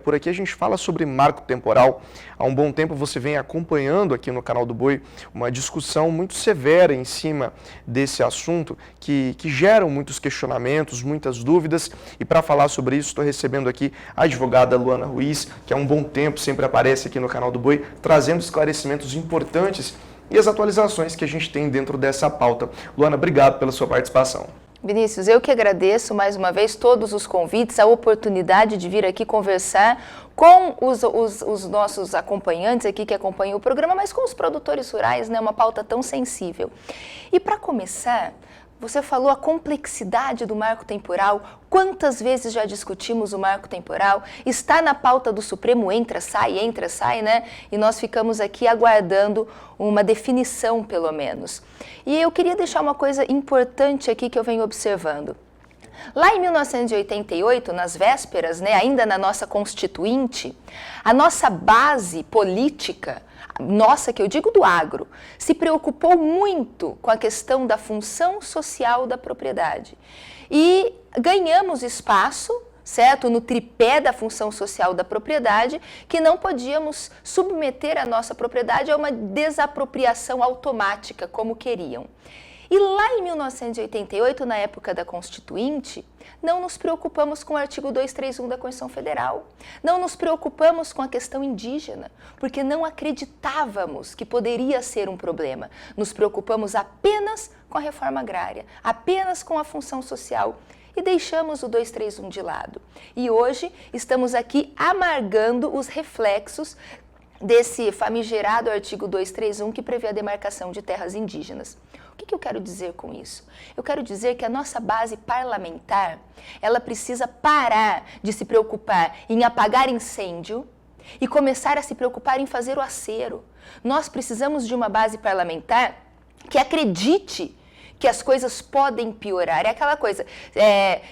Por aqui a gente fala sobre marco temporal. Há um bom tempo você vem acompanhando aqui no canal do Boi uma discussão muito severa em cima desse assunto que geram muitos questionamentos, muitas dúvidas. E para falar sobre isso estou recebendo aqui a advogada Luana Ruiz, que há um bom tempo sempre aparece aqui no canal do Boi, trazendo esclarecimentos importantes e as atualizações que a gente tem dentro dessa pauta. Luana, obrigado pela sua participação. Vinícius, eu que agradeço mais uma vez todos os convites, a oportunidade de vir aqui conversar com os nossos acompanhantes aqui que acompanham o programa, mas com os produtores rurais, né? Uma pauta tão sensível. E para começar, você falou a complexidade do marco temporal. Quantas vezes já discutimos o marco temporal? Está na pauta do Supremo, entra, sai, né? E nós ficamos aqui aguardando uma definição, pelo menos. E eu queria deixar uma coisa importante aqui que eu venho observando. Lá em 1988, nas vésperas, né, ainda na nossa Constituinte, a nossa base política, nossa, que eu digo do agro, se preocupou muito com a questão da função social da propriedade. E ganhamos espaço, certo, no tripé da função social da propriedade, que não podíamos submeter a nossa propriedade a uma desapropriação automática, como queriam. E lá em 1988, na época da Constituinte, não nos preocupamos com o artigo 231 da Constituição Federal. Não nos preocupamos com a questão indígena, porque não acreditávamos que poderia ser um problema. Nos preocupamos apenas com a reforma agrária, apenas com a função social e deixamos o 231 de lado. E hoje estamos aqui amargando os reflexos desse famigerado artigo 231 que prevê a demarcação de terras indígenas. O que eu quero dizer com isso? Eu quero dizer que a nossa base parlamentar, ela precisa parar de se preocupar em apagar incêndio e começar a se preocupar em fazer o acero. Nós precisamos de uma base parlamentar que acredite que as coisas podem piorar. É aquela coisa,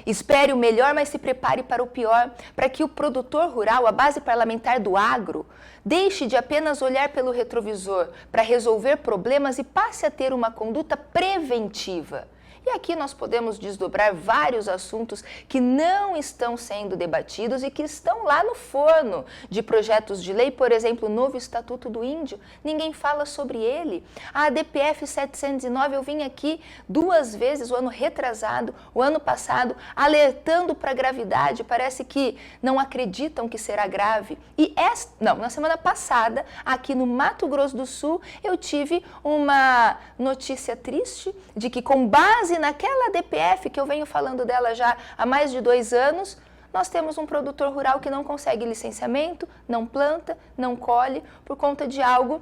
espere o melhor, mas se prepare para o pior, para que o produtor rural, a base parlamentar do agro, deixe de apenas olhar pelo retrovisor para resolver problemas e passe a ter uma conduta preventiva. E aqui nós podemos desdobrar vários assuntos que não estão sendo debatidos e que estão lá no forno de projetos de lei, por exemplo, o novo Estatuto do Índio, ninguém fala sobre ele. A ADPF 709, eu vim aqui 2 vezes, o ano retrasado, o ano passado, alertando para a gravidade, parece que não acreditam que será grave. E na semana passada, aqui no Mato Grosso do Sul, eu tive uma notícia triste de que com base naquela DPF, que eu venho falando dela já há mais de 2 anos, nós temos um produtor rural que não consegue licenciamento, não planta, não colhe, por conta de algo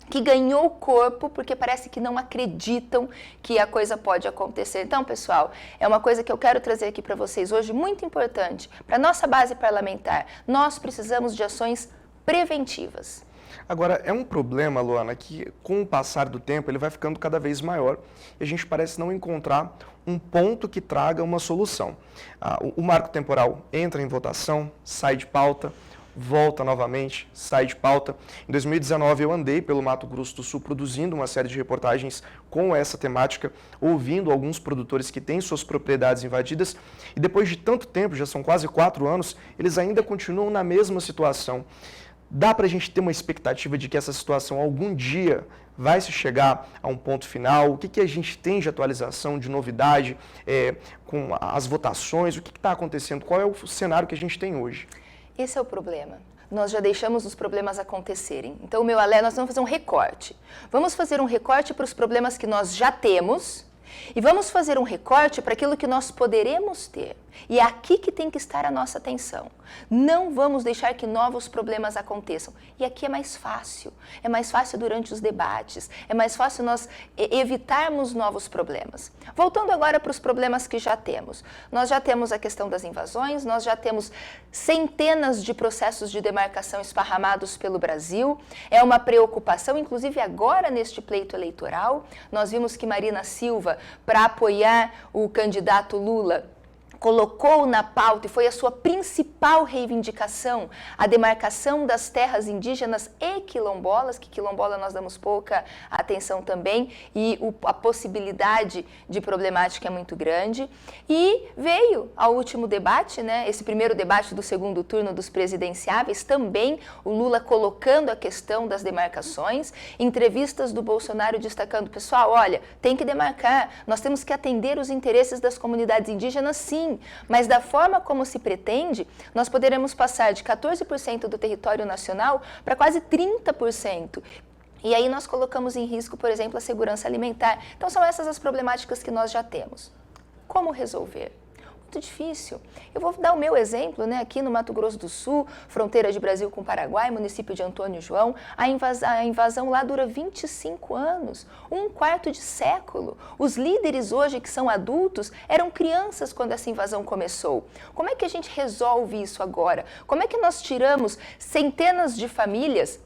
que ganhou corpo, porque parece que não acreditam que a coisa pode acontecer. Então, pessoal, é uma coisa que eu quero trazer aqui para vocês hoje, muito importante. Para a nossa base parlamentar, nós precisamos de ações preventivas. Agora, é um problema, Luana, que com o passar do tempo ele vai ficando cada vez maior e a gente parece não encontrar um ponto que traga uma solução. O marco temporal entra em votação, sai de pauta, volta novamente, sai de pauta. Em 2019 eu andei pelo Mato Grosso do Sul produzindo uma série de reportagens com essa temática, ouvindo alguns produtores que têm suas propriedades invadidas e depois de tanto tempo, já são quase 4 anos, eles ainda continuam na mesma situação. Dá para a gente ter uma expectativa de que essa situação algum dia vai se chegar a um ponto final? O que a gente tem de atualização, de novidade com as votações? O que está acontecendo? Qual é o cenário que a gente tem hoje? Esse é o problema. Nós já deixamos os problemas acontecerem. Então, meu alerta, nós vamos fazer um recorte. Vamos fazer um recorte para os problemas que nós já temos e vamos fazer um recorte para aquilo que nós poderemos ter. E é aqui que tem que estar a nossa atenção. Não vamos deixar que novos problemas aconteçam. E aqui é mais fácil. É mais fácil durante os debates. É mais fácil nós evitarmos novos problemas. Voltando agora para os problemas que já temos. Nós já temos a questão das invasões, nós já temos centenas de processos de demarcação esparramados pelo Brasil. É uma preocupação, inclusive agora neste pleito eleitoral. Nós vimos que Marina Silva, para apoiar o candidato Lula, colocou na pauta e foi a sua principal reivindicação a demarcação das terras indígenas e quilombolas, que quilombola nós damos pouca atenção também, e a possibilidade de problemática é muito grande. E veio ao último debate, né, esse primeiro debate do segundo turno dos presidenciáveis, também o Lula colocando a questão das demarcações, entrevistas do Bolsonaro destacando, pessoal, olha, tem que demarcar, nós temos que atender os interesses das comunidades indígenas, sim, mas da forma como se pretende, nós poderemos passar de 14% do território nacional para quase 30%. E aí nós colocamos em risco, por exemplo, a segurança alimentar. Então são essas as problemáticas que nós já temos. Como resolver? Muito difícil. Eu vou dar o meu exemplo, né? Aqui no Mato Grosso do Sul, fronteira de Brasil com Paraguai, município de Antônio João, a invasão lá dura 25 anos, um quarto de século. Os líderes hoje, que são adultos, eram crianças quando essa invasão começou. Como é que a gente resolve isso agora? Como é que nós tiramos centenas de famílias?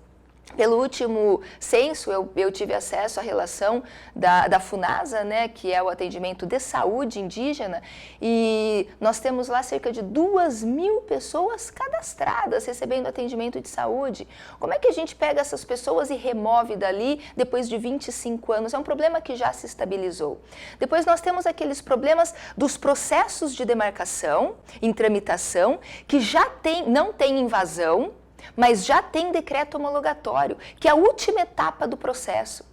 Pelo último censo, eu tive acesso à relação da FUNASA, né, que é o atendimento de saúde indígena, e nós temos lá cerca de 2.000 pessoas cadastradas recebendo atendimento de saúde. Como é que a gente pega essas pessoas e remove dali depois de 25 anos? É um problema que já se estabilizou. Depois nós temos aqueles problemas dos processos de demarcação, em tramitação, que já não tem invasão, mas já tem decreto homologatório, que é a última etapa do processo.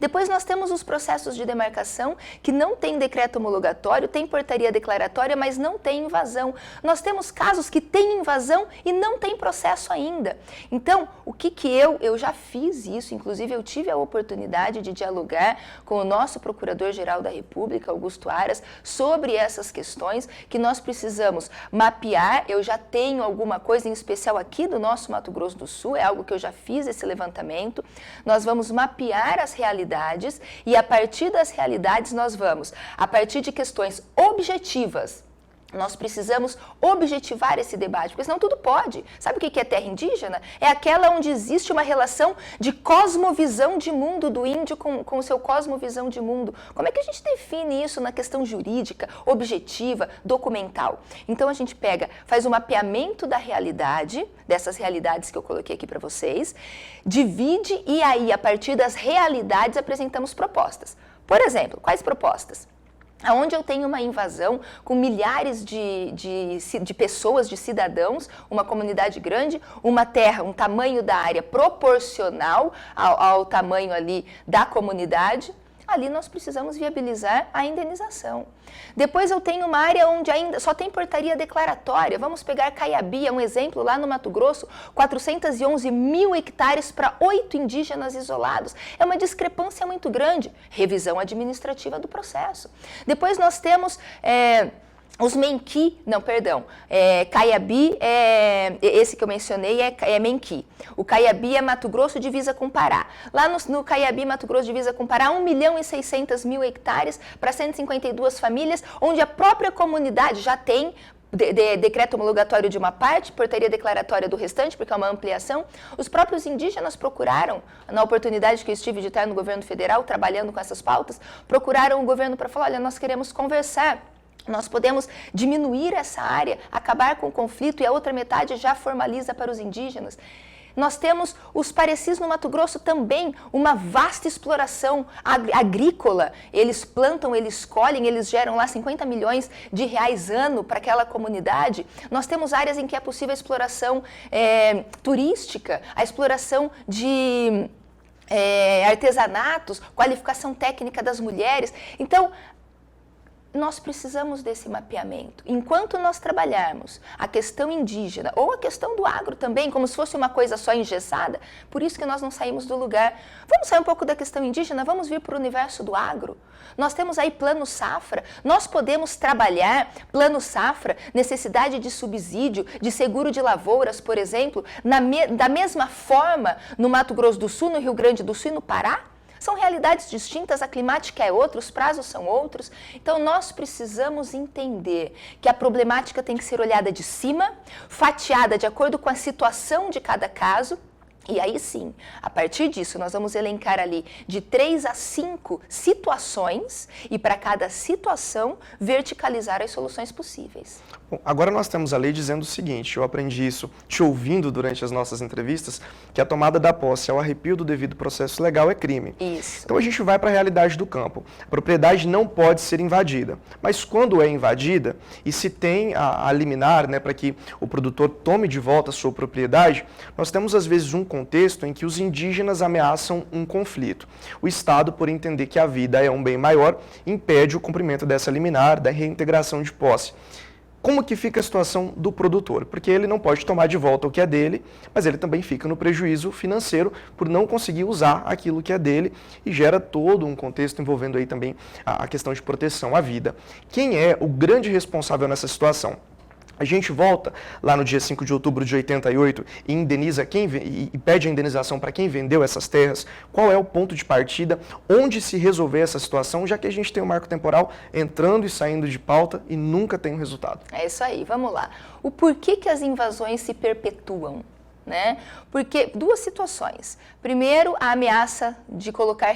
Depois nós temos os processos de demarcação que não tem decreto homologatório, tem portaria declaratória, mas não tem invasão. Nós temos casos que tem invasão e não tem processo ainda. Então, o que eu já fiz isso, inclusive eu tive a oportunidade de dialogar com o nosso Procurador-Geral da República, Augusto Aras, sobre essas questões que nós precisamos mapear. Eu já tenho alguma coisa em especial aqui do nosso Mato Grosso do Sul, é algo que eu já fiz esse levantamento. Nós vamos mapear as realidades e a partir das realidades nós vamos, a partir de questões objetivas, nós precisamos objetivar esse debate, porque senão tudo pode. Sabe o que é terra indígena? É aquela onde existe uma relação de cosmovisão de mundo do índio com o seu cosmovisão de mundo. Como é que a gente define isso na questão jurídica, objetiva, documental? Então a gente faz um mapeamento da realidade, dessas realidades que eu coloquei aqui para vocês, divide e aí, a partir das realidades, apresentamos propostas. Por exemplo, quais propostas? Onde eu tenho uma invasão com milhares de pessoas, de cidadãos, uma comunidade grande, uma terra, um tamanho da área proporcional ao tamanho ali da comunidade, ali nós precisamos viabilizar a indenização. Depois eu tenho uma área onde ainda só tem portaria declaratória. Vamos pegar Caiabi, é um exemplo, lá no Mato Grosso, 411 mil hectares para 8 indígenas isolados. É uma discrepância muito grande. Revisão administrativa do processo. Depois nós temos... os Menqui, Caiabi, esse que eu mencionei é Menqui. O Caiabi é Mato Grosso, divisa com Pará. Lá no Caiabi, Mato Grosso, divisa com Pará, 1.600.000 hectares para 152 famílias, onde a própria comunidade já tem decreto homologatório de uma parte, portaria declaratória do restante, porque é uma ampliação. Os próprios indígenas procuraram, na oportunidade que eu estive de estar no governo federal, trabalhando com essas pautas, procuraram o governo para falar, olha, nós queremos conversar. Nós podemos diminuir essa área, acabar com o conflito e a outra metade já formaliza para os indígenas. Nós temos os parecis no Mato Grosso também, uma vasta exploração agrícola. Eles plantam, eles colhem, eles geram lá 50 milhões de reais ano para aquela comunidade. Nós temos áreas em que é possível a exploração turística, a exploração de artesanatos, qualificação técnica das mulheres. Então, nós precisamos desse mapeamento. Enquanto nós trabalharmos a questão indígena ou a questão do agro também, como se fosse uma coisa só engessada, por isso que nós não saímos do lugar. Vamos sair um pouco da questão indígena, vamos vir para o universo do agro. Nós temos aí plano safra, nós podemos trabalhar plano safra, necessidade de subsídio, de seguro de lavouras, por exemplo, da mesma forma no Mato Grosso do Sul, no Rio Grande do Sul e no Pará. São realidades distintas, a climática é outra, os prazos são outros. Então, nós precisamos entender que a problemática tem que ser olhada de cima, fatiada de acordo com a situação de cada caso E aí sim, a partir disso, nós vamos elencar ali de 3 a 5 situações e para cada situação verticalizar as soluções possíveis. Bom, agora nós temos a lei dizendo o seguinte, eu aprendi isso te ouvindo durante as nossas entrevistas, que a tomada da posse ao arrepio do devido processo legal é crime. Isso. Então a gente vai para a realidade do campo. A propriedade não pode ser invadida, mas quando é invadida e se tem a liminar, né, para que o produtor tome de volta a sua propriedade, nós temos às vezes um contexto em que os indígenas ameaçam um conflito. O Estado, por entender que a vida é um bem maior, impede o cumprimento dessa liminar, da reintegração de posse. Como que fica a situação do produtor? Porque ele não pode tomar de volta o que é dele, mas ele também fica no prejuízo financeiro por não conseguir usar aquilo que é dele e gera todo um contexto envolvendo aí também a questão de proteção à vida. Quem é o grande responsável nessa situação? A gente volta lá no dia 5 de outubro de 88 e indeniza e pede a indenização para quem vendeu essas terras. Qual é o ponto de partida? Onde se resolver essa situação, já que a gente tem um marco temporal entrando e saindo de pauta e nunca tem um resultado? É isso aí, vamos lá. O porquê que as invasões se perpetuam? Né? Porque duas situações. Primeiro, a ameaça de colocar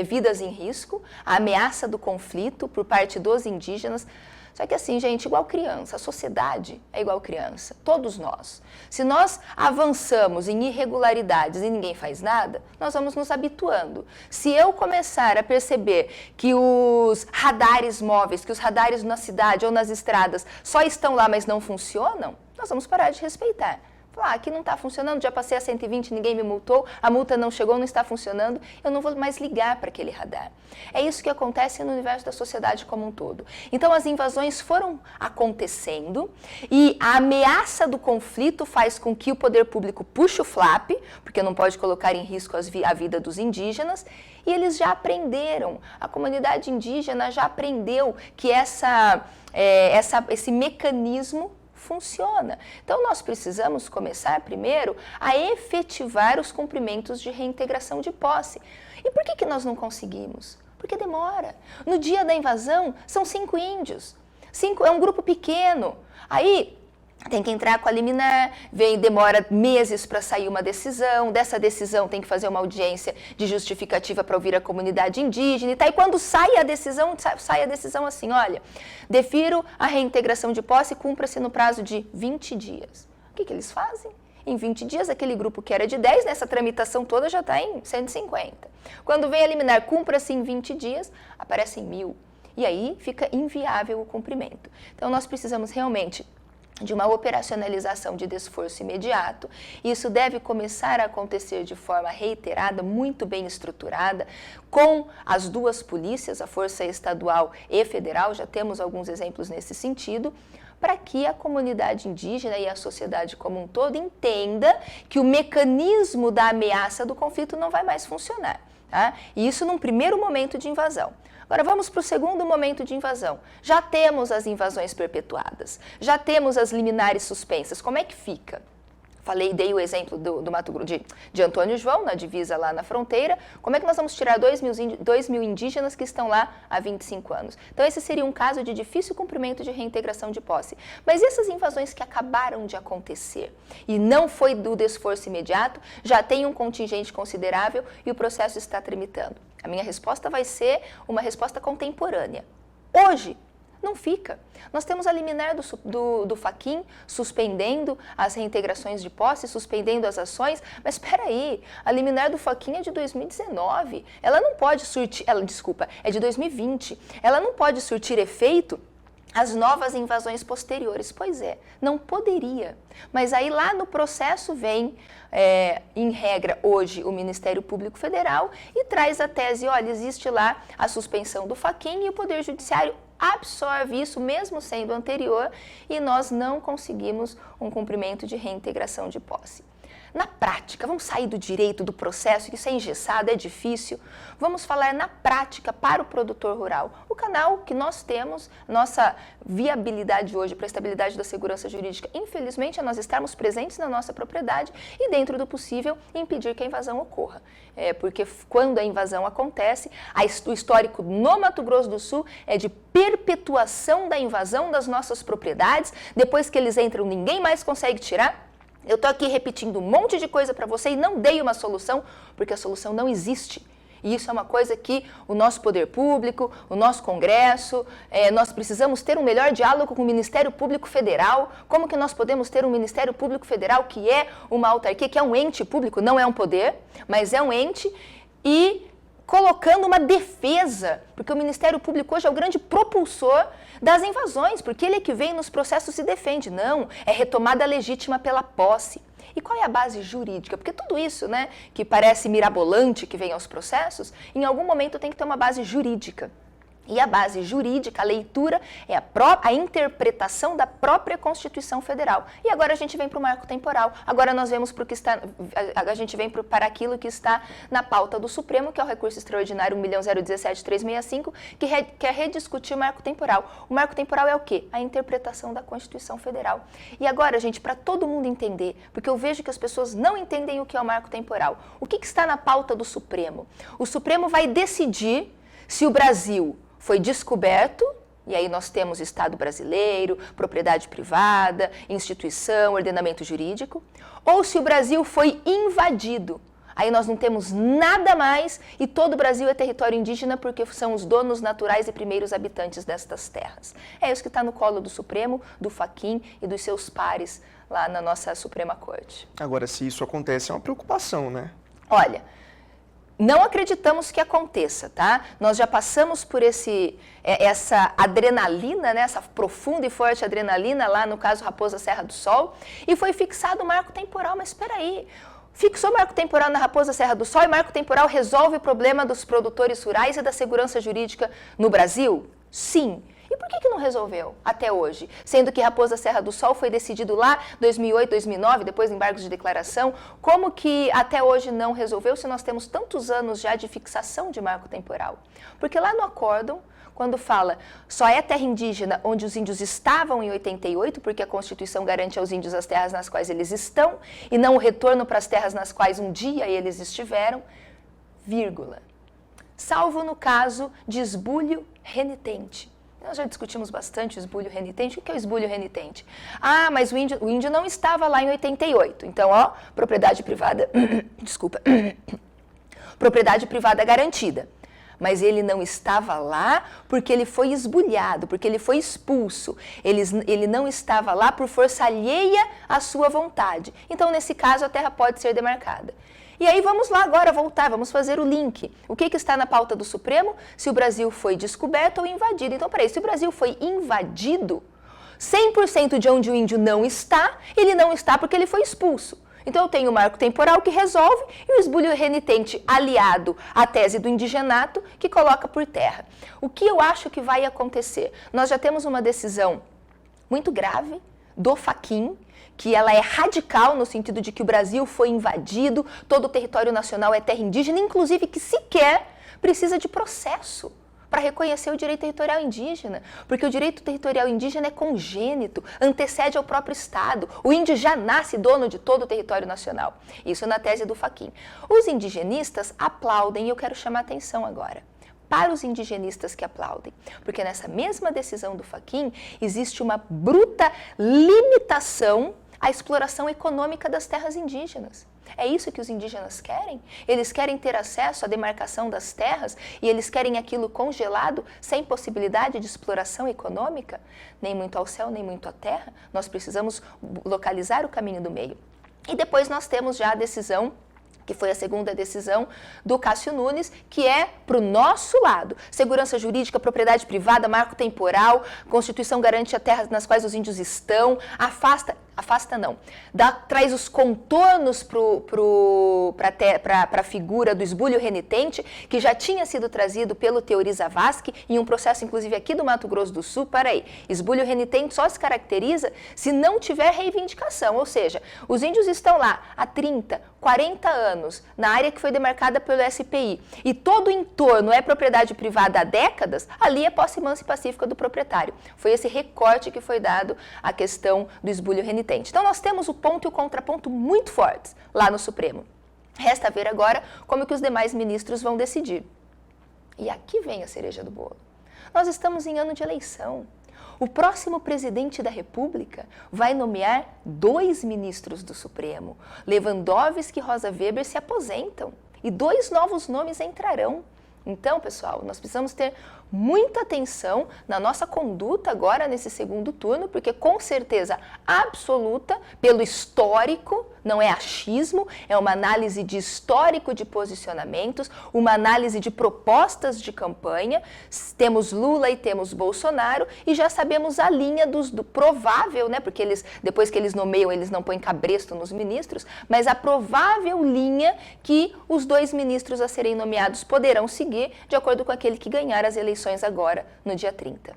vidas em risco, a ameaça do conflito por parte dos indígenas. Só que assim, gente, igual criança, a sociedade é igual criança, todos nós. Se nós avançamos em irregularidades e ninguém faz nada, nós vamos nos habituando. Se eu começar a perceber que os radares móveis, que os radares na cidade ou nas estradas só estão lá, mas não funcionam, nós vamos parar de respeitar. Falar, aqui não está funcionando, já passei a 120, ninguém me multou, a multa não chegou, não está funcionando, eu não vou mais ligar para aquele radar. É isso que acontece no universo da sociedade como um todo. Então as invasões foram acontecendo e a ameaça do conflito faz com que o poder público puxe o flap, porque não pode colocar em risco a vida dos indígenas, e eles já aprenderam, a comunidade indígena já aprendeu que esse mecanismo funciona. Então, nós precisamos começar primeiro a efetivar os cumprimentos de reintegração de posse. E por que nós não conseguimos? Porque demora. No dia da invasão, são 5 índios. 5 é um grupo pequeno. Aí tem que entrar com a liminar, demora meses para sair uma decisão, dessa decisão tem que fazer uma audiência de justificativa para ouvir a comunidade indígena e tal. E quando sai a decisão assim, olha, defiro a reintegração de posse, cumpra-se no prazo de 20 dias. O que eles fazem? Em 20 dias, aquele grupo que era de 10, nessa tramitação toda já está em 150. Quando vem a liminar, cumpra-se em 20 dias, aparecem 1000. E aí fica inviável o cumprimento. Então, nós precisamos realmente de uma operacionalização de desforço imediato. Isso deve começar a acontecer de forma reiterada, muito bem estruturada, com as duas polícias, a Força Estadual e Federal, já temos alguns exemplos nesse sentido, para que a comunidade indígena e a sociedade como um todo entenda que o mecanismo da ameaça do conflito não vai mais funcionar. Tá? E isso num primeiro momento de invasão. Agora vamos para o segundo momento de invasão. Já temos as invasões perpetuadas, já temos as liminares suspensas. Como é que fica? Dei o exemplo do Mato Grosso, de Antônio João, na divisa lá na fronteira. Como é que nós vamos tirar 2.000 indígenas que estão lá há 25 anos? Então esse seria um caso de difícil cumprimento de reintegração de posse. Mas essas invasões que acabaram de acontecer e não foi do desforço imediato, já tem um contingente considerável e o processo está tramitando. A minha resposta vai ser uma resposta contemporânea. Hoje, não fica. Nós temos a liminar do Fachin suspendendo as reintegrações de posse, suspendendo as ações, mas espera aí, a liminar do Fachin é de 2019, ela não pode surtir, é de 2020, ela não pode surtir efeito as novas invasões posteriores. Pois é, não poderia. Mas aí lá no processo vem, em regra, hoje, o Ministério Público Federal e traz a tese, olha, existe lá a suspensão do Fachin e o Poder Judiciário absorve isso, mesmo sendo anterior, e nós não conseguimos um cumprimento de reintegração de posse. Na prática, vamos sair do direito, do processo, que isso é engessado, é difícil. Vamos falar na prática para o produtor rural. O canal que nós temos, nossa viabilidade hoje para a estabilidade da segurança jurídica, infelizmente, é nós estarmos presentes na nossa propriedade e, dentro do possível, impedir que a invasão ocorra. Porque quando a invasão acontece, o histórico no Mato Grosso do Sul é de perpetuação da invasão das nossas propriedades. Depois que eles entram, ninguém mais consegue tirar. Eu estou aqui repetindo um monte de coisa para você e não dei uma solução, porque a solução não existe. E isso é uma coisa que o nosso poder público, o nosso Congresso, nós precisamos ter um melhor diálogo com o Ministério Público Federal. Como que nós podemos ter um Ministério Público Federal que é uma autarquia, que é um ente público, não é um poder, mas é um ente, e colocando uma defesa, porque o Ministério Público hoje é o grande propulsor das invasões, porque ele é que vem nos processos e defende. Não, é retomada legítima pela posse. E qual é a base jurídica? Porque tudo isso, né, que parece mirabolante que vem aos processos, em algum momento tem que ter uma base jurídica. E a base jurídica, a leitura, é a interpretação da própria Constituição Federal. E agora a gente vem para o marco temporal. Agora nós vemos a gente vem para aquilo que está na pauta do Supremo, que é o recurso extraordinário 1.017.365, que quer rediscutir o marco temporal. O marco temporal é o quê? A interpretação da Constituição Federal. E agora, gente, para todo mundo entender, porque eu vejo que as pessoas não entendem o que é o marco temporal. O que está na pauta do Supremo? O Supremo vai decidir se o Brasil foi descoberto, e aí nós temos Estado brasileiro, propriedade privada, instituição, ordenamento jurídico, ou se o Brasil foi invadido. Aí nós não temos nada mais e todo o Brasil é território indígena porque são os donos naturais e primeiros habitantes destas terras. É isso que está no colo do Supremo, do Fachin e dos seus pares lá na nossa Suprema Corte. Agora, se isso acontece, é uma preocupação, né? Olha, não acreditamos que aconteça, tá? Nós já passamos por essa adrenalina, né? Essa profunda e forte adrenalina lá no caso Raposa Serra do Sol, e foi fixado o marco temporal, mas espera aí, fixou o marco temporal na Raposa Serra do Sol e marco temporal resolve o problema dos produtores rurais e da segurança jurídica no Brasil? Sim. E por que não resolveu até hoje? Sendo que Raposa Serra do Sol foi decidido lá 2008, 2009, depois de embargos de declaração. Como que até hoje não resolveu se nós temos tantos anos já de fixação de marco temporal? Porque lá no acórdão, quando fala só é terra indígena onde os índios estavam em 88, porque a Constituição garante aos índios as terras nas quais eles estão, e não o retorno para as terras nas quais um dia eles estiveram, vírgula. Salvo no caso de esbulho renitente. Nós já discutimos bastante o esbulho renitente. O que é o esbulho renitente? Ah, mas o índio não estava lá em 88. Então, ó, propriedade privada, desculpa, propriedade privada garantida. Mas ele não estava lá porque ele foi esbulhado, porque ele foi expulso. Ele não estava lá por força alheia à sua vontade. Então, nesse caso, a terra pode ser demarcada. E aí vamos lá agora voltar, vamos fazer o link. O que está na pauta do Supremo? Se o Brasil foi descoberto ou invadido. Então, peraí, se o Brasil foi invadido, 100% de onde o índio não está, ele não está porque ele foi expulso. Então, eu tenho o marco temporal que resolve e o esbulho renitente aliado à tese do indigenato que coloca por terra. O que eu acho que vai acontecer? Nós já temos uma decisão muito grave do Fachin, que ela é radical no sentido de que o Brasil foi invadido, todo o território nacional é terra indígena, inclusive que sequer precisa de processo para reconhecer o direito territorial indígena, porque o direito territorial indígena é congênito, antecede ao próprio Estado. O índio já nasce dono de todo o território nacional. Isso na tese do Fachin. Os indigenistas aplaudem, e eu quero chamar a atenção agora para os indigenistas que aplaudem, porque nessa mesma decisão do Fachin existe uma bruta limitação à exploração econômica das terras indígenas. É isso que os indígenas querem? Eles querem ter acesso à demarcação das terras e eles querem aquilo congelado, sem possibilidade de exploração econômica? Nem muito ao céu, nem muito à terra. Nós precisamos localizar o caminho do meio. E depois nós temos já a decisão, que foi a segunda decisão do Cássio Nunes, que é para o nosso lado. Segurança jurídica, propriedade privada, marco temporal, Constituição garante as terras nas quais os índios estão, afasta não, traz os contornos para a figura do esbulho renitente, que já tinha sido trazido pelo Teori Zavascki, em um processo inclusive aqui do Mato Grosso do Sul. Para aí, esbulho renitente só se caracteriza se não tiver reivindicação, ou seja, os índios estão lá há 30, 40 anos, na área que foi demarcada pelo SPI, e todo o entorno é propriedade privada há décadas, ali é posse mansa e pacífica do proprietário. Foi esse recorte que foi dado à questão do esbulho renitente. Então, nós temos o ponto e o contraponto muito fortes lá no Supremo. Resta ver agora como que os demais ministros vão decidir. E aqui vem a cereja do bolo. Nós estamos em ano de eleição. O próximo presidente da República vai nomear 2 ministros do Supremo. Lewandowski e Rosa Weber se aposentam e 2 novos nomes entrarão. Então, pessoal, nós precisamos ter muita atenção na nossa conduta agora nesse segundo turno, porque com certeza absoluta, pelo histórico, não é achismo, é uma análise de histórico de posicionamentos, uma análise de propostas de campanha. Temos Lula e temos Bolsonaro e já sabemos a linha do provável, né? Porque depois que eles nomeiam, eles não põem cabresto nos ministros, mas a provável linha que os 2 ministros a serem nomeados poderão seguir de acordo com aquele que ganhar as eleições agora, no dia 30.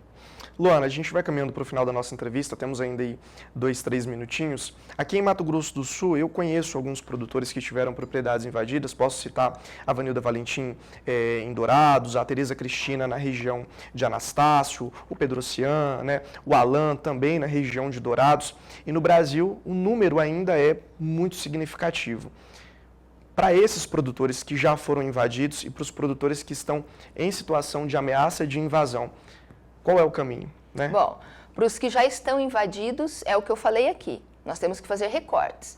Luana, a gente vai caminhando para o final da nossa entrevista, temos ainda aí 2, 3 minutinhos. Aqui em Mato Grosso do Sul, eu conheço alguns produtores que tiveram propriedades invadidas, posso citar a Vanilda Valentim em Dourados, a Tereza Cristina na região de Anastácio, o Pedro Cian, né, o Alan também na região de Dourados, e no Brasil o número ainda é muito significativo. Para esses produtores que já foram invadidos e para os produtores que estão em situação de ameaça de invasão, qual é o caminho, né? Bom, para os que já estão invadidos, é o que eu falei aqui. Nós temos que fazer recortes.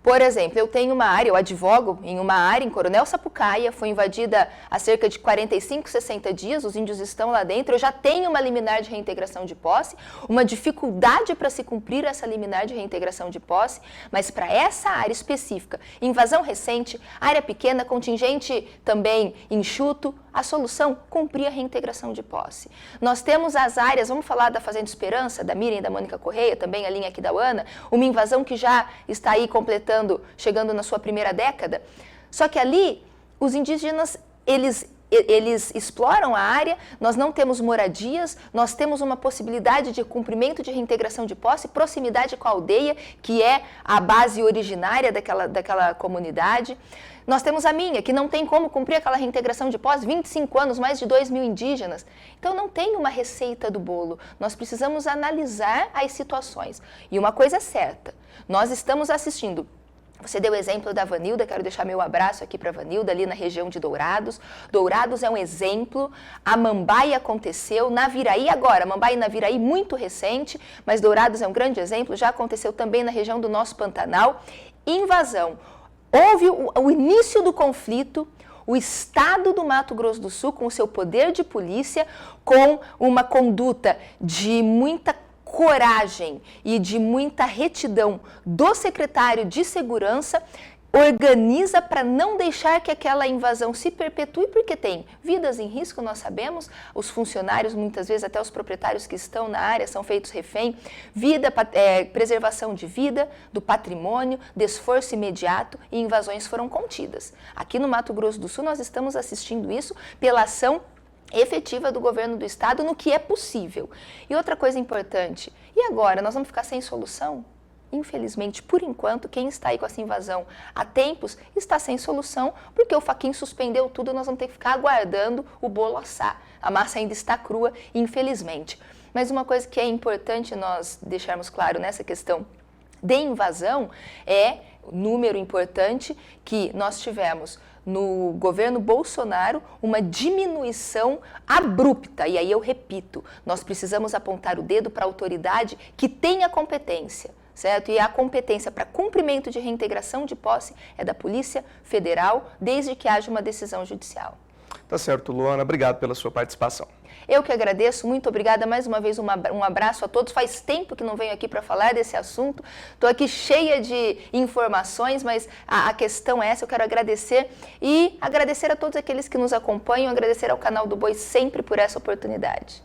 Por exemplo, eu tenho uma área, eu advogo em uma área em Coronel Sapucaia, foi invadida há cerca de 45, 60 dias, os índios estão lá dentro, eu já tenho uma liminar de reintegração de posse, uma dificuldade para se cumprir essa liminar de reintegração de posse, mas para essa área específica, invasão recente, área pequena, contingente também enxuto, a solução, cumprir a reintegração de posse. Nós temos as áreas, vamos falar da Fazenda Esperança, da Miriam e da Mônica Correia, também a linha aqui da UANA, uma invasão que já está aí chegando na sua primeira década. Só que ali, os indígenas, eles exploram a área, nós não temos moradias, nós temos uma possibilidade de cumprimento de reintegração de posse, proximidade com a aldeia, que é a base originária daquela comunidade. Nós temos a minha, que não tem como cumprir aquela reintegração de posse, 25 anos, mais de 2.000 indígenas. Então não tem uma receita do bolo, nós precisamos analisar as situações. E uma coisa é certa, nós estamos assistindo. Você deu o exemplo da Vanilda, quero deixar meu abraço aqui para a Vanilda, ali na região de Dourados. Dourados é um exemplo, a Mambaia aconteceu, Naviraí agora, Mambaia e Naviraí muito recente, mas Dourados é um grande exemplo, já aconteceu também na região do nosso Pantanal. Invasão, houve o início do conflito, o Estado do Mato Grosso do Sul, com o seu poder de polícia, com uma conduta de muita coragem e de muita retidão do secretário de Segurança, organiza para não deixar que aquela invasão se perpetue, porque tem vidas em risco, nós sabemos, os funcionários, muitas vezes até os proprietários que estão na área são feitos refém, preservação de vida, do patrimônio, de esforço imediato, e invasões foram contidas. Aqui no Mato Grosso do Sul nós estamos assistindo isso pela ação efetiva do governo do estado no que é possível. E outra coisa importante, e agora, nós vamos ficar sem solução? Infelizmente, por enquanto, quem está aí com essa invasão há tempos está sem solução, porque o Fachin suspendeu tudo, nós vamos ter que ficar aguardando o bolo assar. A massa ainda está crua, infelizmente. Mas uma coisa que é importante nós deixarmos claro nessa questão de invasão é número importante que nós tivemos no governo Bolsonaro uma diminuição abrupta. E aí eu repito, nós precisamos apontar o dedo para a autoridade que tem a competência, certo? E a competência para cumprimento de reintegração de posse é da Polícia Federal, desde que haja uma decisão judicial. Tá certo, Luana. Obrigado pela sua participação. Eu que agradeço, muito obrigada mais uma vez, um abraço a todos. Faz tempo que não venho aqui para falar desse assunto, estou aqui cheia de informações, mas a questão é essa, eu quero agradecer e agradecer a todos aqueles que nos acompanham, agradecer ao canal do Boi sempre por essa oportunidade.